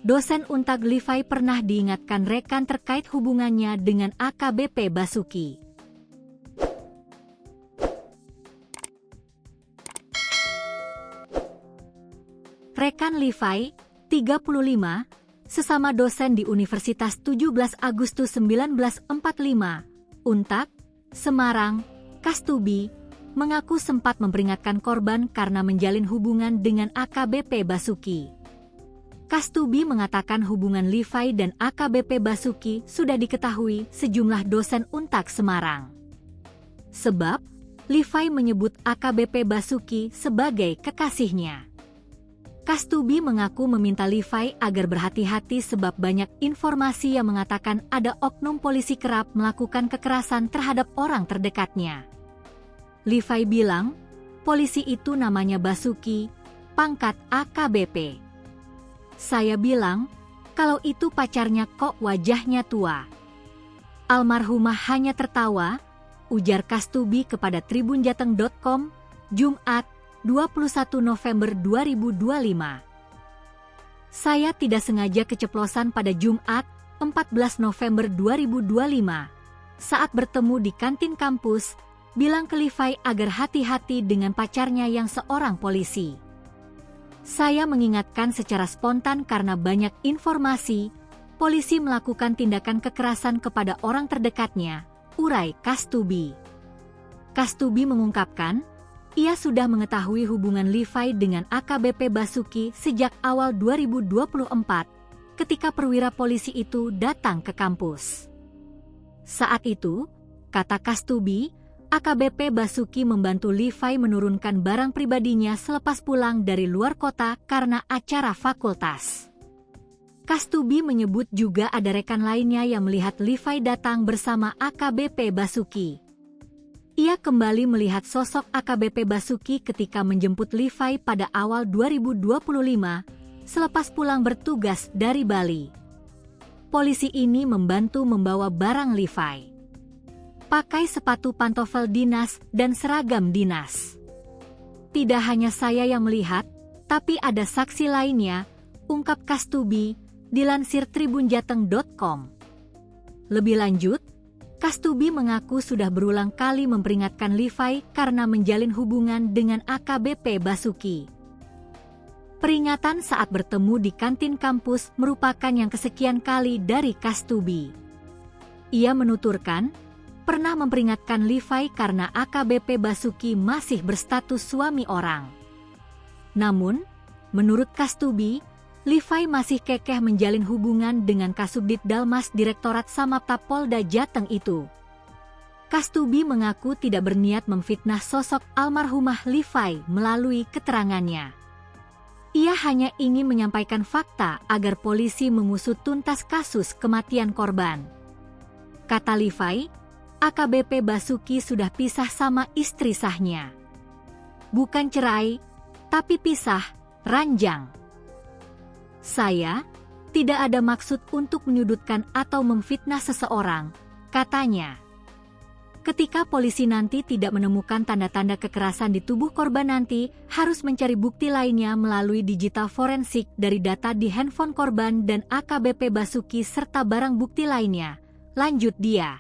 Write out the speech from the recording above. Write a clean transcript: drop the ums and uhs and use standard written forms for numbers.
dosen Untag Levi pernah diingatkan rekan terkait hubungannya dengan AKBP Basuki. Rekan Levi, 35, sesama dosen di Universitas 17 Agustus 1945, Untag, Semarang, Kastubi, mengaku sempat memperingatkan korban karena menjalin hubungan dengan AKBP Basuki. Kastubi mengatakan hubungan Levi dan AKBP Basuki sudah diketahui sejumlah dosen Untag Semarang. Sebab, Levi menyebut AKBP Basuki sebagai kekasihnya. Kastubi mengaku meminta Levi agar berhati-hati sebab banyak informasi yang mengatakan ada oknum polisi kerap melakukan kekerasan terhadap orang terdekatnya. Levi bilang, polisi itu namanya Basuki, pangkat AKBP. Saya bilang, kalau itu pacarnya kok wajahnya tua. Almarhumah hanya tertawa, ujar Kastubi kepada tribunjateng.com, Jumat, 21 November 2025. Saya tidak sengaja keceplosan pada Jumat, 14 November 2025. Saat bertemu di kantin kampus, bilang ke Levi agar hati-hati dengan pacarnya yang seorang polisi. Saya mengingatkan secara spontan karena banyak informasi, polisi melakukan tindakan kekerasan kepada orang terdekatnya, urai Kastubi. Kastubi mengungkapkan, ia sudah mengetahui hubungan Levi dengan AKBP Basuki sejak awal 2024, ketika perwira polisi itu datang ke kampus. Saat itu, kata Kastubi, AKBP Basuki membantu Levi menurunkan barang pribadinya selepas pulang dari luar kota karena acara fakultas. Kastubi menyebut juga ada rekan lainnya yang melihat Levi datang bersama AKBP Basuki. Ia kembali melihat sosok AKBP Basuki ketika menjemput Levi pada awal 2025, selepas pulang bertugas dari Bali. Polisi ini membantu membawa barang Levi. Pakai sepatu pantofel dinas dan seragam dinas. Tidak hanya saya yang melihat, tapi ada saksi lainnya, ungkap Kastubi, dilansir tribunjateng.com. Lebih lanjut, Kastubi mengaku sudah berulang kali memperingatkan Levi karena menjalin hubungan dengan AKBP Basuki. Peringatan saat bertemu di kantin kampus merupakan yang kesekian kali dari Kastubi. Ia menuturkan, pernah memperingatkan Levi karena AKBP Basuki masih berstatus suami orang. Namun, menurut Kastubi, Levi masih kekeh menjalin hubungan dengan Kasubdit Dalmas Direktorat Samapta Polda Jateng itu. Kastubi mengaku tidak berniat memfitnah sosok almarhumah Levi melalui keterangannya. Ia hanya ingin menyampaikan fakta agar polisi mengusut tuntas kasus kematian korban. Kata Levi, AKBP Basuki sudah pisah sama istri sahnya. Bukan cerai, tapi pisah, ranjang. Saya tidak ada maksud untuk menyudutkan atau memfitnah seseorang, katanya. Ketika polisi nanti tidak menemukan tanda-tanda kekerasan di tubuh korban nanti, harus mencari bukti lainnya melalui digital forensik dari data di handphone korban dan AKBP Basuki serta barang bukti lainnya, lanjut dia.